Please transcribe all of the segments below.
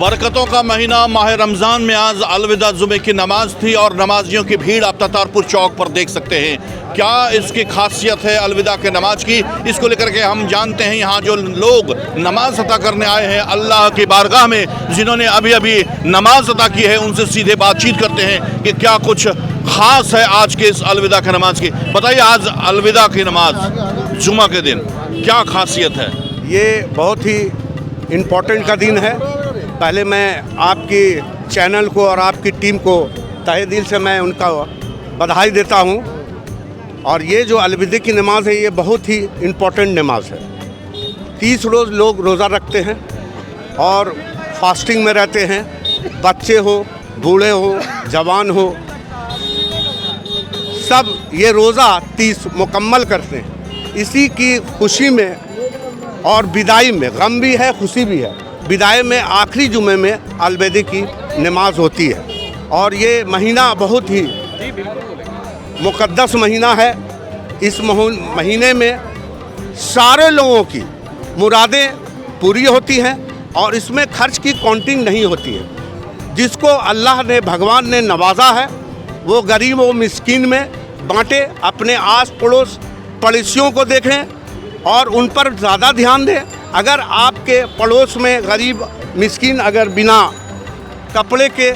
बरकतों का महीना माह रमज़ान में आज अलविदा जुमे की नमाज थी और नमाजियों की भीड़ आप ततारपुर चौक पर देख सकते हैं। क्या इसकी खासियत है अलविदा के नमाज की, इसको लेकर के हम जानते हैं। यहाँ जो लोग नमाज अता करने आए हैं अल्लाह की बारगाह में, जिन्होंने अभी अभी नमाज अता की है, उनसे सीधे बातचीत करते हैं कि क्या कुछ ख़ास है आज के इस अलविदा के नमाज की। बताइए, आज अलविदा की नमाज जुमा के दिन क्या खासियत है? ये बहुत ही इम्पोर्टेंट का दिन है। पहले मैं आपकी चैनल को और आपकी टीम को तहे दिल से मैं उनका बधाई देता हूं। और ये जो अलविदा की नमाज़ है ये बहुत ही इम्पोर्टेंट नमाज है। 30 रोज़ लोग रोज़ा रखते हैं और फास्टिंग में रहते हैं। बच्चे हो, बूढ़े हो, जवान हो, सब ये रोज़ा 30 मुकम्मल करते हैं। इसी की खुशी में और विदाई में, गम भी है खुशी भी है। विदाई में आखिरी जुमे में अलविदा की नमाज होती है। और ये महीना बहुत ही मुक़द्दस महीना है। इस महीने में सारे लोगों की मुरादें पूरी होती हैं और इसमें खर्च की काउंटिंग नहीं होती है। जिसको अल्लाह ने, भगवान ने नवाजा है वो गरीब व मिस्कीन में बांटे। अपने आस पड़ोस पड़ोसियों को देखें और उन पर ज़्यादा ध्यान दें। अगर आपके पड़ोस में गरीब मिस्कीन अगर बिना कपड़े के,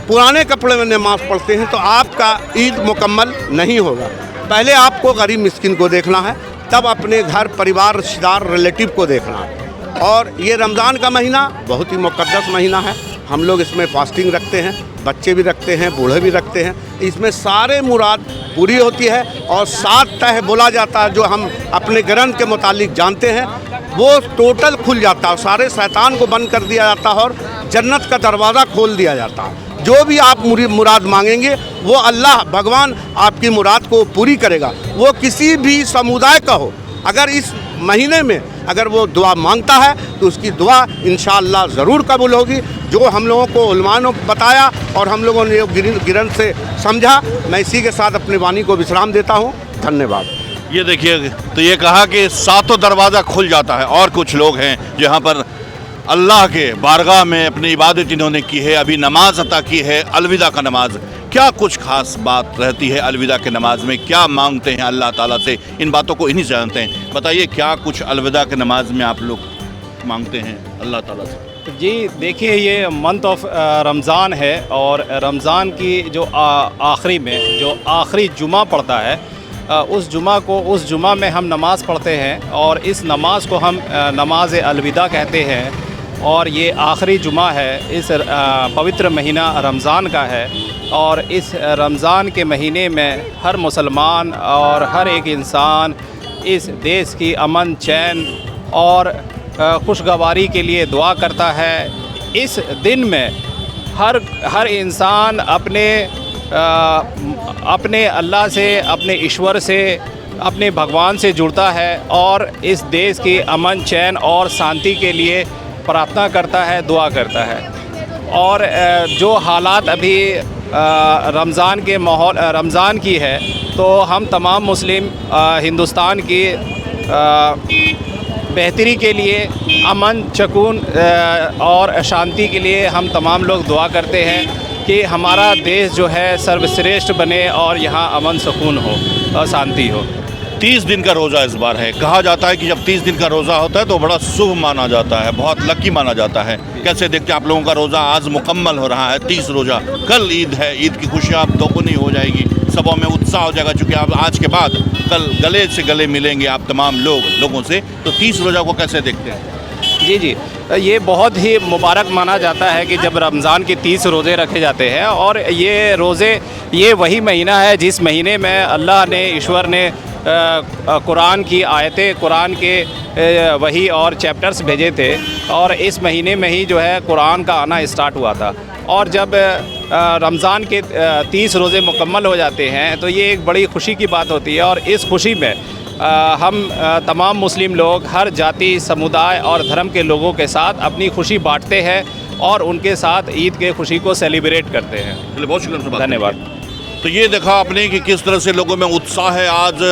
पुराने कपड़े में नमाज़ पढ़ते हैं तो आपका ईद मुकम्मल नहीं होगा। पहले आपको गरीब मिस्कीन को देखना है, तब अपने घर परिवार रिश्तेदार रिलेटिव को देखना है। और ये रमज़ान का महीना बहुत ही मुक़द्दस महीना है। हम लोग इसमें फास्टिंग रखते हैं, बच्चे भी रखते हैं, बूढ़े भी रखते हैं। इसमें सारे मुराद पूरी होती है और 7 तह बोला जाता है जो हम अपने ग्रंथ के मुतालिक जानते हैं, वो टोटल खुल जाता है। सारे शैतान को बंद कर दिया जाता है और जन्नत का दरवाज़ा खोल दिया जाता है। जो भी आप मुराद मांगेंगे वो अल्लाह भगवान आपकी मुराद को पूरी करेगा। वो किसी भी समुदाय का हो, अगर इस महीने में अगर वो दुआ मांगता है तो उसकी दुआ इंशाअल्लाह ज़रूर कबूल होगी। जो हम लोगों को उलमा ने बताया और हम लोगों ने गिरन से समझा, मैं इसी के साथ अपनी वाणी को विश्राम देता हूँ। धन्यवाद। ये देखिए, तो ये कहा कि 7 दरवाज़ा खुल जाता है। और कुछ लोग हैं जहाँ पर अल्लाह के बारगाह में अपनी इबादत इन्होंने की है, अभी नमाज अता की है, अलविदा का नमाज। क्या कुछ खास बात रहती है अलविदा के नमाज में, क्या मांगते हैं अल्लाह ताला से, इन बातों को इन्हीं से जानते हैं। बताइए, क्या कुछ अलविदा के नमाज में आप लोग मांगते हैं अल्लाह ताला से? जी देखिए, ये मंथ ऑफ रमज़ान है और रमज़ान की जो आखिरी में जो आखिरी जुमा पड़ता है, उस जुमा में हम नमाज़ पढ़ते हैं और इस नमाज को हम नमाज अलविदा कहते हैं। और ये आखिरी जुमा है, इस पवित्र महीना रमज़ान का है। और इस रमज़ान के महीने में हर मुसलमान और हर एक इंसान इस देश की अमन, चैन और खुशगवारी के लिए दुआ करता है। इस दिन में हर इंसान अपने अल्लाह से, अपने ईश्वर से, अपने भगवान से जुड़ता है और इस देश की अमन, चैन और शांति के लिए प्रार्थना करता है, दुआ करता है। और जो हालात अभी रमज़ान की है, तो हम तमाम मुस्लिम हिंदुस्तान की बेहतरी के लिए, अमन, सुकून और शांति के लिए हम तमाम लोग दुआ करते हैं कि हमारा देश जो है सर्वश्रेष्ठ बने और यहाँ अमन, सुकून हो और शांति हो। 30 दिन का रोज़ा इस बार है। कहा जाता है कि जब 30 दिन का रोज़ा होता है तो बड़ा शुभ माना जाता है, बहुत लकी माना जाता है। कैसे देखते हैं आप लोगों का रोज़ा आज मुकम्मल हो रहा है, 30 रोज़ा। कल ईद है, ईद की खुशियाँ आप दोगुनी हो जाएगी, सबों में उत्साह हो जाएगा, चूँकि आप आज के बाद कल गले से गले मिलेंगे आप तमाम लोगों से। तो 30 रोज़ा को कैसे देखते हैं? जी, ये बहुत ही मुबारक माना जाता है कि जब रमज़ान के 30 रोज़े रखे जाते हैं। और ये रोज़े, ये वही महीना है जिस महीने में अल्लाह ने, ईश्वर ने कुरान की आयतें, कुरान के वही और चैप्टर्स भेजे थे। और इस महीने में ही जो है कुरान का आना स्टार्ट हुआ था। और जब रमज़ान के 30 रोज़े मुकम्मल हो जाते हैं तो ये एक बड़ी खुशी की बात होती है। और इस खुशी में हम तमाम मुस्लिम लोग हर जाति, समुदाय और धर्म के लोगों के साथ अपनी खुशी बांटते हैं और उनके साथ ईद के खुशी को सेलिब्रेट करते हैं। बहुत शुक्रिया, धन्यवाद। तो ये देखा आपने कि किस तरह से लोगों में उत्साह है। आज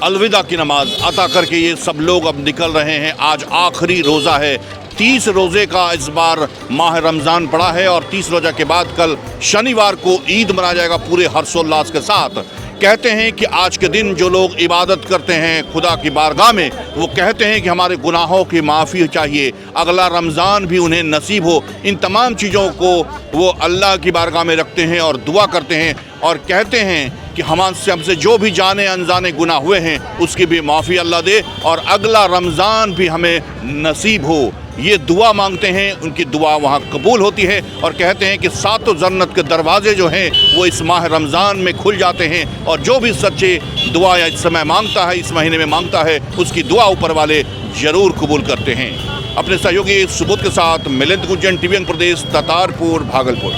अलविदा की नमाज अता करके ये सब लोग अब निकल रहे हैं। आज आखिरी रोज़ा है, 30 रोज़े का इस बार माह रमज़ान पड़ा है और 30 रोज़ा के बाद कल शनिवार को ईद मनाया जाएगा पूरे हर्षोल्लास के साथ। कहते हैं कि आज के दिन जो लोग इबादत करते हैं खुदा की बारगाह में, वो कहते हैं कि हमारे गुनाहों की माफ़ी चाहिए, अगला रमज़ान भी उन्हें नसीब हो। इन तमाम चीज़ों को वो अल्लाह की बारगाह में रखते हैं और दुआ करते हैं और कहते हैं कि हमसे जो भी जाने अनजाने गुनाह हुए हैं उसकी भी माफ़ी अल्लाह दे और अगला रमज़ान भी हमें नसीब हो। ये दुआ मांगते हैं, उनकी दुआ वहाँ कबूल होती है और कहते हैं कि सातों जन्नत के दरवाजे जो हैं वो इस माह रमज़ान में खुल जाते हैं और जो भी सच्चे दुआ या इस समय मांगता है, इस महीने में मांगता है, उसकी दुआ ऊपर वाले ज़रूर कबूल करते हैं। अपने सहयोगी सुबोध के साथ मिलिंद गुज्जन, टीवी प्रदेश, तातारपुर, भागलपुर।